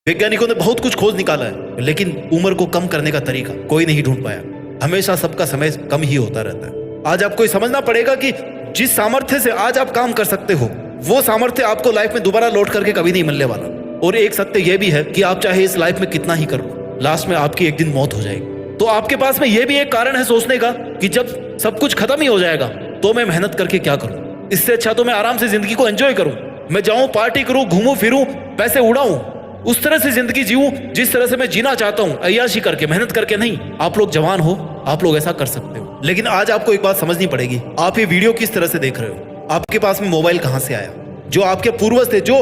वैज्ञानिकों ने बहुत कुछ खोज निकाला है, लेकिन उम्र को कम करने का तरीका कोई नहीं ढूंढ पाया। हमेशा सबका समय कम ही होता रहता है। आज आपको ये समझना पड़ेगा कि जिस सामर्थ्य से आज आप काम कर सकते हो, वो सामर्थ्य आपको लाइफ में दोबारा लौट करके कभी नहीं मिलने वाला। और एक सत्य यह भी है कि आप चाहे इस लाइफ में कितना ही कर लो, लास्ट में आपकी एक दिन मौत हो जाएगी। तो आपके पास में यह भी एक कारण है सोचने का कि जब सब कुछ खत्म ही हो जाएगा तो मैं मेहनत करके क्या करूं। इससे अच्छा तो मैं आराम से जिंदगी को एंजॉय करूं, मैं जाऊं, पार्टी करूं, घूमूं फिरूं, पैसे उड़ाऊं, उस तरह से जिंदगी जीऊं जिस तरह से मैं जीना चाहता हूं, अय्याशी करके, मेहनत करके नहीं। आप लोग जवान हो, आप लोग ऐसा कर सकते हो। लेकिन आज आपको एक बात समझनी पड़ेगी, आप ये वीडियो किस तरह से देख रहे हो, आपके पास में मोबाइल कहां से आया। जो आपके पूर्वज थे, जो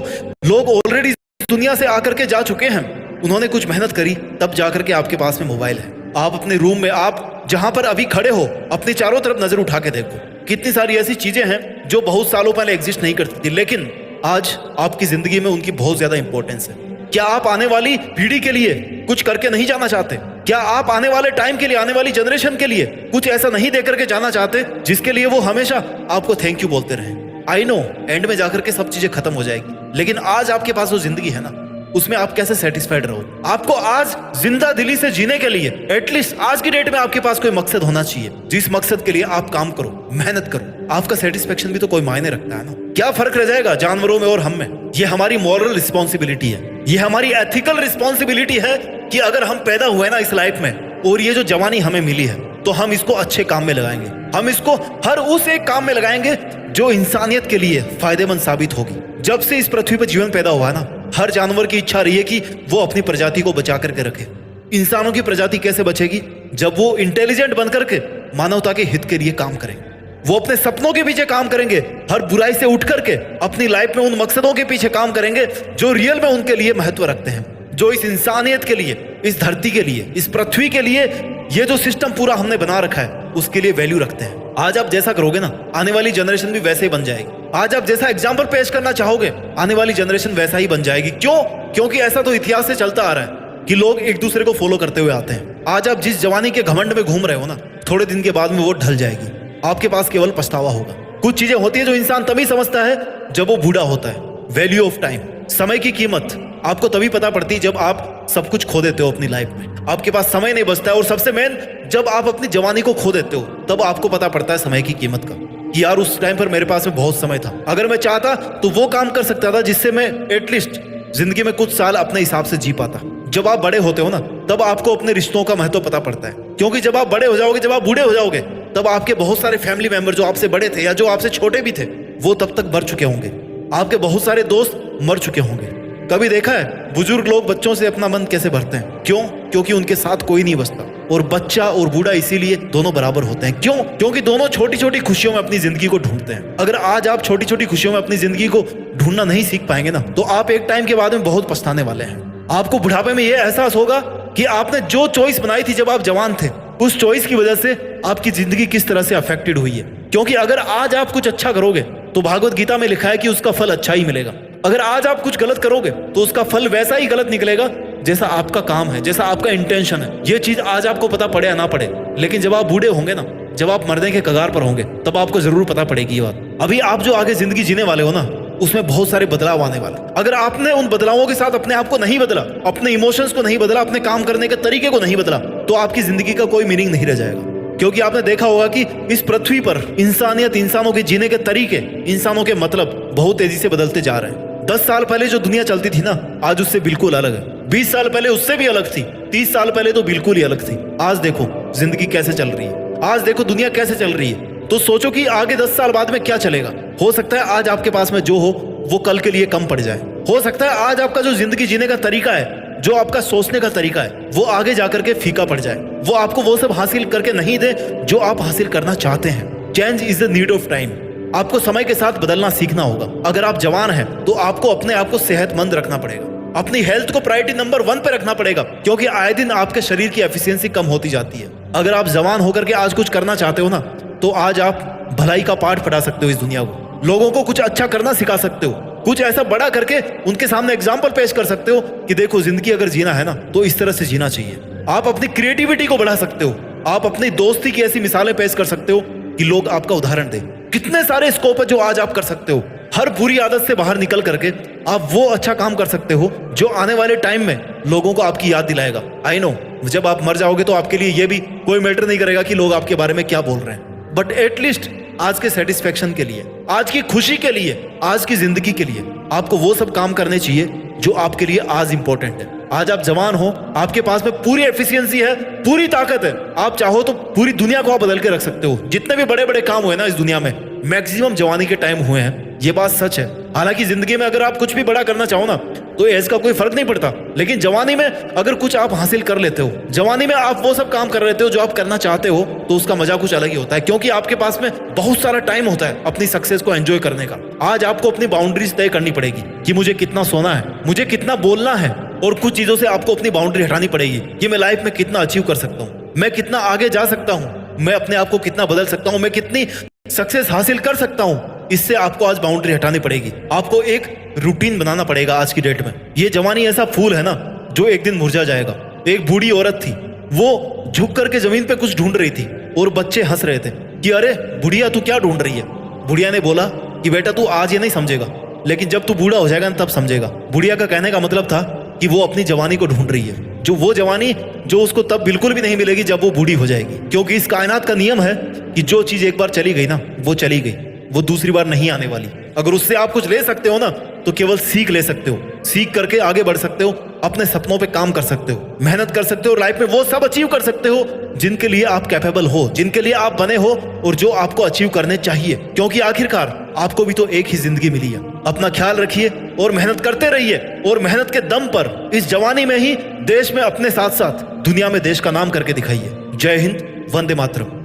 लोग ऑलरेडी दुनिया से आकर के जा चुके हैं, उन्होंने कुछ मेहनत करी, तब जाकर के आपके पास में मोबाइल है। आप अपने रूम में, आप जहां पर अभी खड़े हो, अपनी चारों तरफ नजर उठा के देखो, कितनी सारी ऐसी चीजें हैं जो बहुत सालों पहले एग्जिस्ट नहीं करती थी, लेकिन आज आपकी जिंदगी में उनकी बहुत ज्यादा इंपॉर्टेंस है। क्या आप आने वाली पीढ़ी के लिए कुछ करके नहीं जाना चाहते? क्या आप आने वाले टाइम के लिए, आने वाली जनरेशन के लिए कुछ ऐसा नहीं दे करके जाना चाहते जिसके लिए वो हमेशा आपको थैंक यू बोलते रहे? आई नो एंड में जाकर के सब चीजें खत्म हो जाएगी, लेकिन आज आपके पास जो जिंदगी है ना, उसमें आप कैसे सेटिस्फाइड रहो। आपको आज जिंदा दिली से जीने के लिए एटलीस्ट आज की डेट में आपके पास कोई मकसद होना चाहिए, जिस मकसद के लिए आप काम करो, मेहनत करो। आपका सेटिस्फेक्शन भी तो कोई मायने रखता है ना। क्या फर्क रह जाएगा जानवरों में और हम में? ये हमारी मॉरल रिस्पॉन्सिबिलिटी है, ये हमारी एथिकल रिस्पॉन्सिबिलिटी है कि अगर हम पैदा हुए ना इस लाइफ में, और ये जो जवानी हमें मिली है, तो हम इसको अच्छे काम में लगाएंगे। हम इसको हर उस एक काम में लगाएंगे जो इंसानियत के लिए फायदेमंद साबित होगी। जब से इस पृथ्वी पर जीवन पैदा हुआ ना, हर जानवर की इच्छा रही है कि वो अपनी प्रजाति को बचा करके रखे। इंसानों की प्रजाति कैसे बचेगी? जब वो इंटेलिजेंट बनकर के मानवता के हित के लिए काम करेंगे, वो अपने सपनों के पीछे काम करेंगे, हर बुराई से उठ करके अपनी लाइफ में उन मकसदों के पीछे काम करेंगे जो रियल में उनके लिए महत्व रखते हैं, जो इस इंसानियत के लिए, इस धरती के लिए, इस पृथ्वी के लिए, ये जो सिस्टम पूरा हमने बना रखा है उसके लिए वैल्यू रखते हैं। आज आप जैसा करोगे ना, आने वाली जनरेशन भी वैसे ही बन जाएगी। आज आप जैसा एग्जाम्पल पेश करना चाहोगे, आने वाली जनरेशन वैसा ही बन जाएगी। क्यों? क्योंकि ऐसा तो इतिहास से चलता आ रहा है कि लोग एक दूसरे को फॉलो करते हुए आते हैं। आज आप जिस जवानी के घमंड में घूम रहे हो ना, थोड़े दिन के बाद में वो ढल जाएगी। आपके पास केवल पछतावा होगा। कुछ चीजें होती है जो इंसान तभी समझता है जब वो बूढ़ा होता है। वैल्यू ऑफ टाइम, समय की कीमत आपको तभी पता पड़ती है जब आप सब कुछ खो देते हो अपनी लाइफ में, आपके पास समय नहीं बचता है। और सबसे मेन, जब आप अपनी जवानी को खो देते हो, तब आपको पता पड़ता है समय की कीमत का, कि यार उस टाइम पर मेरे पास में बहुत समय था। अगर मैं चाहता तो वो काम कर सकता था जिससे मैं एटलीस्ट जिंदगी में कुछ साल अपने हिसाब से जी पाता। जब आप बड़े होते हो ना, तब आपको अपने रिश्तों का महत्व पता पड़ता है। क्योंकि जब आप बड़े हो जाओगे, जब आप बूढ़े हो जाओगे, तब आपके बहुत सारे फैमिली मेंबर जो आपसे बड़े थे या जो आपसे छोटे भी थे, वो तब तक मर चुके होंगे। आपके बहुत सारे दोस्त मर चुके होंगे। कभी देखा है बुजुर्ग लोग बच्चों से अपना मन कैसे भरते हैं? क्यों? क्योंकि उनके साथ कोई नहीं बचता। और बच्चा और बूढ़ा इसीलिए दोनों बराबर होते हैं। क्यों? क्योंकि दोनों छोटी छोटी खुशियों में अपनी जिंदगी को ढूंढते हैं। अगर आज आप छोटी छोटी खुशियों में अपनी जिंदगी को ढूंढना नहीं सीख पाएंगे ना, तो आप एक टाइम के बाद में बहुत पछताने वाले हैं। आपको बुढ़ापे में यह एहसास होगा कि आपने जो चॉइस बनाई थी जब आप जवान थे, उस चॉइस की वजह से आपकी जिंदगी किस तरह से अफेक्टेड हुई है। क्योंकि अगर आज आप कुछ अच्छा करोगे तो भागवत गीता में लिखा है कि उसका फल अच्छा ही मिलेगा। अगर आज आप कुछ गलत करोगे तो उसका फल वैसा ही गलत निकलेगा जैसा आपका काम है, जैसा आपका इंटेंशन है। ये चीज आज आपको पता पड़े या ना पड़े, लेकिन जब आप बूढ़े होंगे ना, जब आप मरने के कगार पर होंगे, तब आपको जरूर पता पड़ेगी ये बात। अभी आप जो आगे जिंदगी जीने वाले हो ना, उसमें बहुत सारे बदलाव आने वाले। अगर आपने उन बदलावों के साथ अपने आप को नहीं बदला, अपने इमोशंस को नहीं बदला, अपने काम करने के तरीके को नहीं बदला, तो आपकी जिंदगी का कोई मीनिंग नहीं रह जाएगा। क्योंकि आपने देखा होगा कि इस पृथ्वी पर इंसानियत, इंसानों के जीने के तरीके, इंसानों के मतलब बहुत तेजी से बदलते जा रहे हैं। 10 साल पहले जो दुनिया चलती थी ना, आज उससे बिल्कुल अलग है। 20 साल पहले उससे भी अलग थी। 30 साल पहले तो बिल्कुल ही अलग थी। आज देखो जिंदगी कैसे चल रही है, आज देखो दुनिया कैसे चल रही है। तो सोचो कि आगे 10 साल बाद में क्या चलेगा। हो सकता है आज आपके पास में जो हो वो कल के लिए कम पड़ जाए। हो सकता है आज आपका जो जिंदगी जीने का तरीका है, जो आपका सोचने का तरीका है, वो आगे जाकर के फीका पड़ जाए। वो आपको वो सब हासिल करके नहीं दे जो आप हासिल करना चाहते हैं। Change is the need of time. आपको समय के साथ बदलना सीखना होगा। अगर आप जवान हैं तो आपको अपने आप को सेहतमंद रखना पड़ेगा, अपनी हेल्थ को प्रायोरिटी नंबर 1 पे रखना पड़ेगा। क्योंकि आए दिन आपके शरीर की एफिशिएंसी कम होती जाती है। अगर आप जवान होकर के आज कुछ करना चाहते हो ना, तो आज आप भलाई का पाठ पढ़ा सकते हो इस दुनिया को, लोगों को कुछ अच्छा करना सिखा सकते हो, कुछ ऐसा बड़ा करके उनके सामने एग्जाम्पल पेश कर सकते हो कि देखो जिंदगी अगर जीना है ना, तो इस तरह से जीना चाहिए। आप अपनी क्रिएटिविटी को बढ़ा सकते हो। आप अपनी दोस्ती की ऐसी मिसालें पेश कर सकते हो कि लोग आपका उदाहरण दें। कितने सारे स्कोप है जो आज आप कर सकते हो। हर बुरी आदत से बाहर निकल करके आप वो अच्छा काम कर सकते हो जो आने वाले टाइम में लोगों को आपकी याद दिलाएगा। आई नो जब आप मर जाओगे तो आपके लिए ये भी कोई मैटर नहीं करेगा कि लोग आपके बारे में क्या बोल रहे हैं, बट एटलीस्ट आज के सेटिस्फेक्शन के लिए, आज की खुशी के लिए, आज की जिंदगी के लिए आपको वो सब काम करने चाहिए जो आपके लिए आज इंपॉर्टेंट है। आज आप जवान हो, आपके पास में पूरी एफिशिएंसी है, पूरी ताकत है, आप चाहो तो पूरी दुनिया को आप बदल के रख सकते हो। जितने भी बड़े बड़े काम हुए ना इस दुनिया में, मैक्सिमम जवानी के टाइम हुए हैं, ये बात सच है। हालांकि जिंदगी में अगर आप कुछ भी बड़ा करना चाहो ना तो एज का कोई फर्क नहीं पड़ता, लेकिन जवानी में अगर कुछ आप हासिल कर लेते हो, जवानी में आप वो सब काम कर लेते हो जो आप करना चाहते हो, तो उसका मजा कुछ अलग ही होता है, क्योंकि आपके पास में बहुत सारा टाइम होता है अपनी सक्सेस को एंजॉय करने का। आज आपको अपनी बाउंड्रीज तय करनी पड़ेगी कि मुझे कितना सोना है, मुझे कितना बोलना है, और कुछ चीजों से आपको अपनी बाउंड्री हटानी पड़ेगी कि मैं लाइफ में कितना अचीव कर सकता हूँ, मैं कितना आगे जा सकता हूँ, मैं अपने आप को कितना बदल सकता हूँ, मैं कितनी सक्सेस हासिल कर सकता हूँ। इससे आपको आज बाउंड्री हटानी पड़ेगी, आपको एक रूटीन बनाना पड़ेगा आज की डेट में। ये जवानी ऐसा फूल है ना जो एक दिन मुरझा जाएगा। एक बूढ़ी औरत थी, वो झुक करके जमीन पे कुछ ढूंढ रही थी और बच्चे हंस रहे थे कि अरे बुढ़िया तू क्या ढूंढ रही है। बुढ़िया ने बोला कि बेटा तू आज ये नहीं समझेगा, लेकिन जब तू बूढ़ा हो जाएगा ना तब समझेगा। बुढ़िया का कहने का मतलब था कि वो अपनी जवानी को ढूंढ रही है, जो वो जवानी जो उसको तब बिल्कुल भी नहीं मिलेगी जब वो बूढ़ी हो जाएगी, क्योंकि इस कायनात का नियम है कि जो चीज एक बार चली गई ना वो चली गई, वो दूसरी बार नहीं आने वाली। अगर उससे आप कुछ ले सकते हो ना तो केवल सीख ले सकते हो, सीख करके आगे बढ़ सकते हो, अपने सपनों पे काम कर सकते हो, मेहनत कर सकते हो, लाइफ में वो सब अचीव कर सकते हो जिनके लिए आप कैपेबल हो, जिनके लिए आप बने हो और जो आपको अचीव करने चाहिए, क्योंकि आखिरकार आपको भी तो एक ही जिंदगी मिली है। अपना ख्याल रखिए और मेहनत करते रहिए, और मेहनत के दम पर इस जवानी में ही देश में अपने साथ साथ दुनिया में देश का नाम करके दिखाइए। जय हिंद, वंदे मातरम।